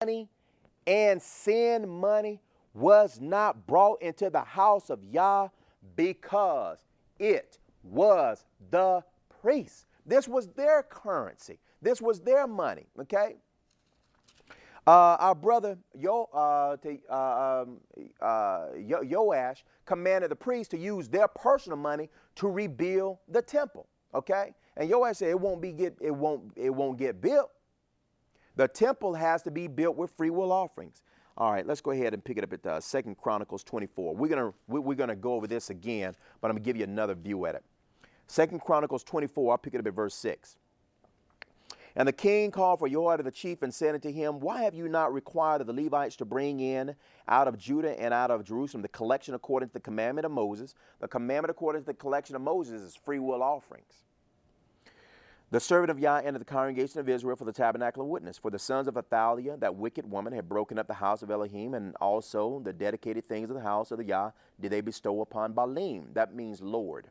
money and sin money was not brought into the house of Yah because it was the priest. This was their currency. This was their money, okay? Our brother Joash commanded the priests to use their personal money to rebuild the temple, okay? And Joash said it won't get built. The temple has to be built with free will offerings. All right, let's go ahead and pick it up at 2 Chronicles 24. We're gonna go over this again, but I'm gonna give you another view at it. 2 Chronicles 24, I'll pick it up at verse 6. And the king called for Jehoiada the chief and said unto him, why have you not required of the Levites to bring in out of Judah and out of Jerusalem the collection according to the commandment of Moses? The commandment according to the collection of Moses is free will offerings. The servant of Yah entered the congregation of Israel for the tabernacle of witness. For the sons of Athaliah, that wicked woman, had broken up the house of Elohim, and also the dedicated things of the house of the Yah did they bestow upon Baalim. That means Lord.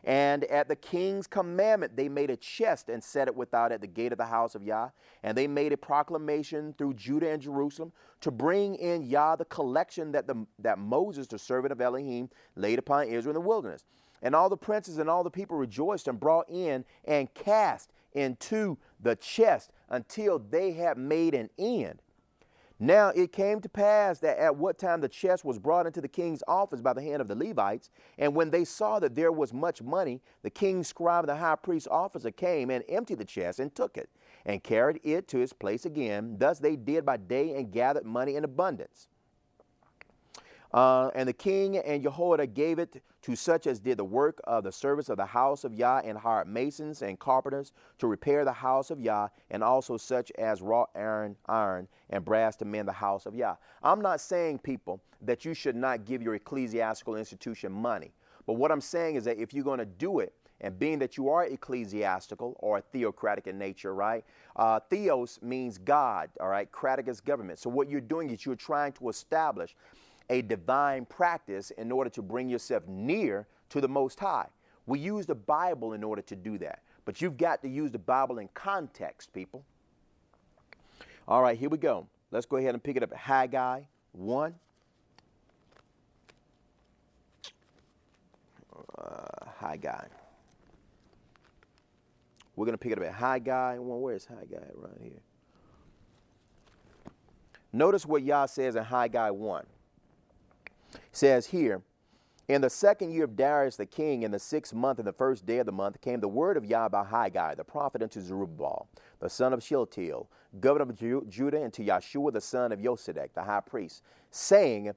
And at the king's commandment, they made a chest and set it without at the gate of the house of Yah. And they made a proclamation through Judah and Jerusalem to bring in Yah the collection that Moses, the servant of Elohim, laid upon Israel in the wilderness. And all the princes and all the people rejoiced and brought in and cast into the chest until they had made an end. Now it came to pass that at what time the chest was brought into the king's office by the hand of the Levites, and when they saw that there was much money, the king's scribe and the high priest's officer came and emptied the chest and took it, and carried it to its place again. Thus they did by day and gathered money in abundance. And the king and Jehoiada gave it to such as did the work of the service of the house of Yah, and hired masons and carpenters to repair the house of Yah, and also such as wrought iron and brass to mend the house of Yah. I'm not saying, people, that you should not give your ecclesiastical institution money. But what I'm saying is that if you're going to do it, and being that you are ecclesiastical or theocratic in nature, right? Theos means God, all right? Cratic is government. So what you're doing is you're trying to establish a divine practice in order to bring yourself near to the Most High. We use the Bible in order to do that. But you've got to use the Bible in context, people. All right, here we go. Let's go ahead and pick it up at Haggai 1. Haggai. We're going to pick it up at Haggai 1. Where is Haggai? Right here. Notice what Yah says in Haggai 1. Says here, in the second year of Darius the king, in the 6th month, in the first day of the month, came the word of Yah by Haggai, the prophet, unto Zerubbabel, the son of Shealtiel, governor of Judah, and to Yahshua, the son of Josedek, the high priest, saying,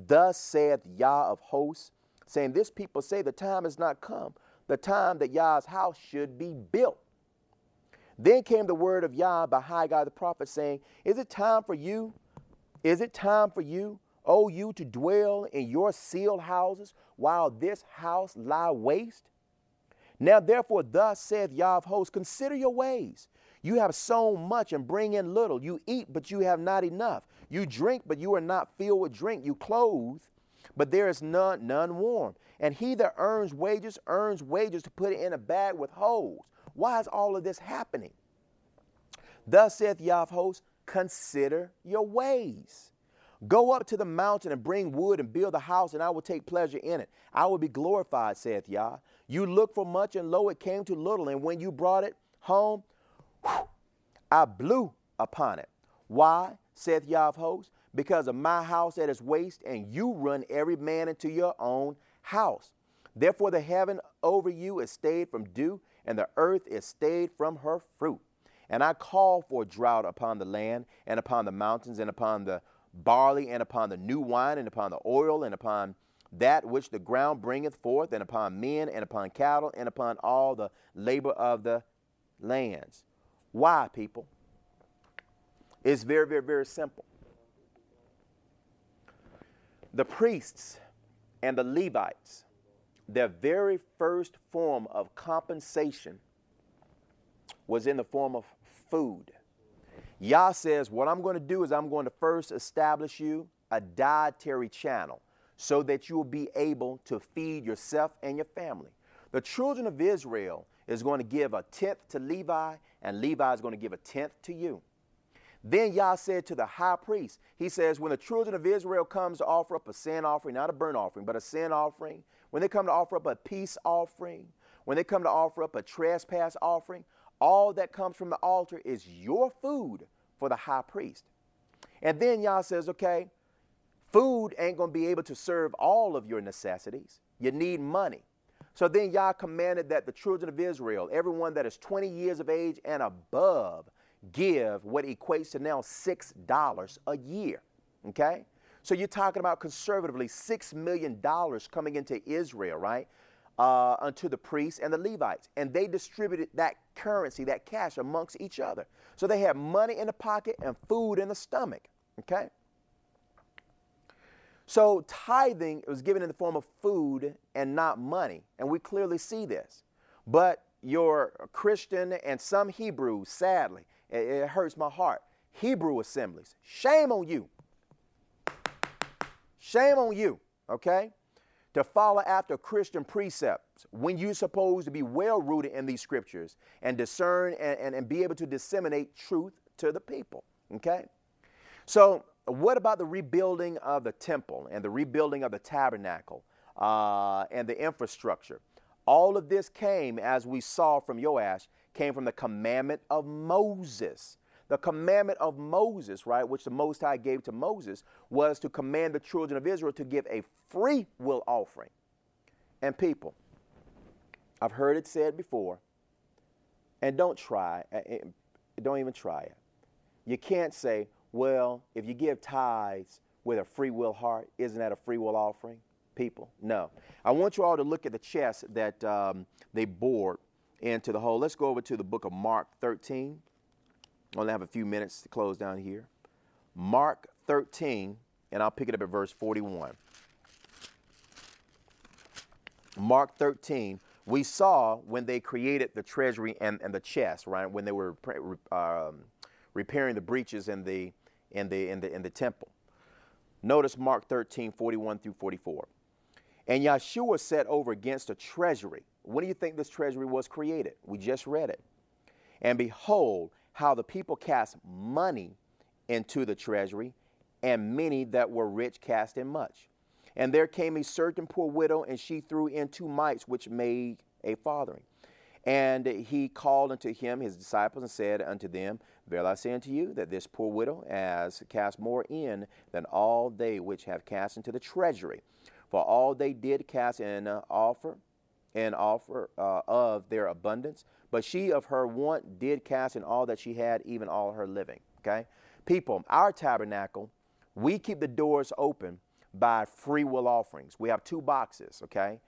thus saith Yah of hosts, saying, this people say the time has not come, the time that Yah's house should be built. Then came the word of Yah by Haggai the prophet, saying, is it time for you? Is it time for you, O you, to dwell in your sealed houses while this house lie waste? Now therefore thus saith Yah of hosts, consider your ways. You have sown much and bring in little. You eat, but you have not enough. You drink, but you are not filled with drink. You clothe, but there is none warm. And he that earns wages to put it in a bag with holes. Why is all of this happening? Thus saith Yah of hosts, consider your ways. Go up to the mountain and bring wood and build a house, and I will take pleasure in it. I will be glorified, saith Yah. You looked for much, and lo, it came to little. And when you brought it home, I blew upon it. Why, saith Yah of hosts? Because of my house that is waste, and you run every man into your own house. Therefore the heaven over you is stayed from dew, and the earth is stayed from her fruit. And I call for drought upon the land, and upon the mountains, and upon the barley, and upon the new wine, and upon the oil, and upon that which the ground bringeth forth, and upon men, and upon cattle, and upon all the labor of the lands. Why, people? It's very, very, very simple. The priests and the Levites, their very first form of compensation was in the form of food. Yah says, what I'm going to do is I'm going to first establish you a dietary channel so that you will be able to feed yourself and your family. The children of Israel is going to give a tenth to Levi, and Levi is going to give a tenth to you. Then Yah said to the high priest, he says, when the children of Israel comes to offer up a sin offering, not a burnt offering, but a sin offering, when they come to offer up a peace offering, when they come to offer up a trespass offering, all that comes from the altar is your food for the high priest. And then Yah says, okay, food ain't going to be able to serve all of your necessities. You need money. So then Yah commanded that the children of Israel, everyone that is 20 years of age and above, give what equates to now $6 a year. Okay? So you're talking about conservatively $6 million coming into Israel, right? Unto the priests and the Levites. And they distributed that currency, that cash amongst each other. So they had money in the pocket and food in the stomach. Okay? So tithing was given in the form of food and not money. And we clearly see this. But your Christian and some Hebrews, sadly, it hurts my heart, Hebrew assemblies, shame on you. Shame on you, okay? To follow after Christian precepts when you're supposed to be well rooted in these scriptures and discern and be able to disseminate truth to the people, okay? So what about the rebuilding of the temple and the rebuilding of the tabernacle and the infrastructure? All of this came, as we saw from Joash, came from the commandment of Moses. The commandment of Moses, right, which the Most High gave to Moses, was to command the children of Israel to give a free will offering. And people, I've heard it said before, and don't even try it. You can't say, well, if you give tithes with a free will heart, isn't that a free will offering? People, no. I want you all to look at the chest that they bored into the hole. Let's go over to the book of Mark 13. I only have a few minutes to close down here. Mark 13, and I'll pick it up at verse 41. Mark 13, we saw when they created the treasury and the chest, right? When they were repairing the breaches in the temple. Notice Mark 13, 41 through 44. And Yeshua set over against a treasury. When do you think this treasury was created? We just read it. And behold, how the people cast money into the treasury, and many that were rich cast in much. And there came a certain poor widow, and she threw in 2 mites, which made a farthing. And he called unto him his disciples, and said unto them, Verily I say unto you, that this poor widow has cast more in than all they which have cast into the treasury. For all they did cast in offer of their abundance, but she of her want did cast in all that she had, even all her living. Okay? People, our tabernacle, we keep the doors open by free will offerings. We have 2 boxes, okay?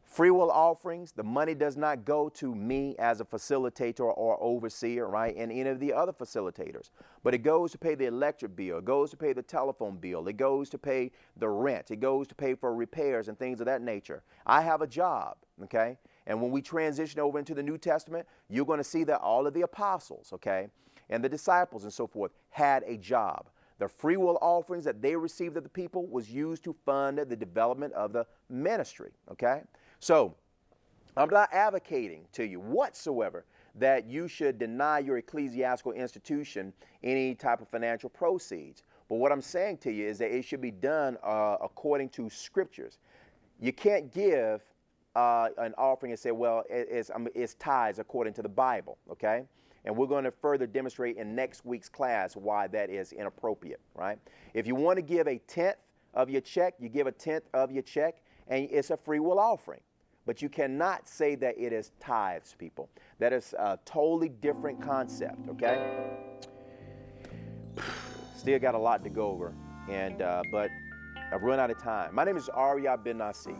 Free will offerings, the money does not go to me as a facilitator or overseer, right, and any of the other facilitators. But it goes to pay the electric bill, it goes to pay the telephone bill, it goes to pay the rent, it goes to pay for repairs and things of that nature. I have a job, okay? And when we transition over into the New Testament, you're going to see that all of the apostles, okay, and the disciples and so forth had a job. The free will offerings that they received of the people was used to fund the development of the ministry, okay? So I'm not advocating to you whatsoever that you should deny your ecclesiastical institution any type of financial proceeds. But what I'm saying to you is that it should be done according to scriptures. You can't give an offering and say, well, it's tithes according to the Bible, okay? And we're going to further demonstrate in next week's class why that is inappropriate, right? If you want to give a tenth of your check, you give a tenth of your check, and it's a free will offering. But you cannot say that it is tithes, people. That is a totally different concept, okay? Still got a lot to go over, but I've run out of time. My name is Arya bin Nasik.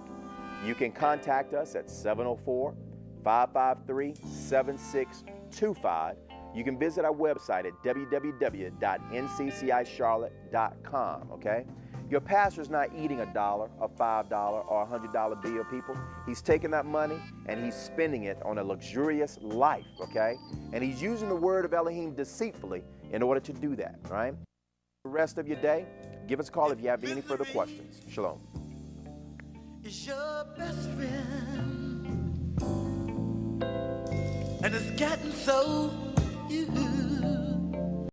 You can contact us at 704-553-7625. You can visit our website at www.nccischarlotte.com, okay? Your pastor's not eating $1, a $5, or a $100 bill, people. He's taking that money and he's spending it on a luxurious life, okay? And he's using the word of Elohim deceitfully in order to do that, right? The rest of your day, give us a call if you have any further questions. Shalom. Is your best friend, and it's getting so used.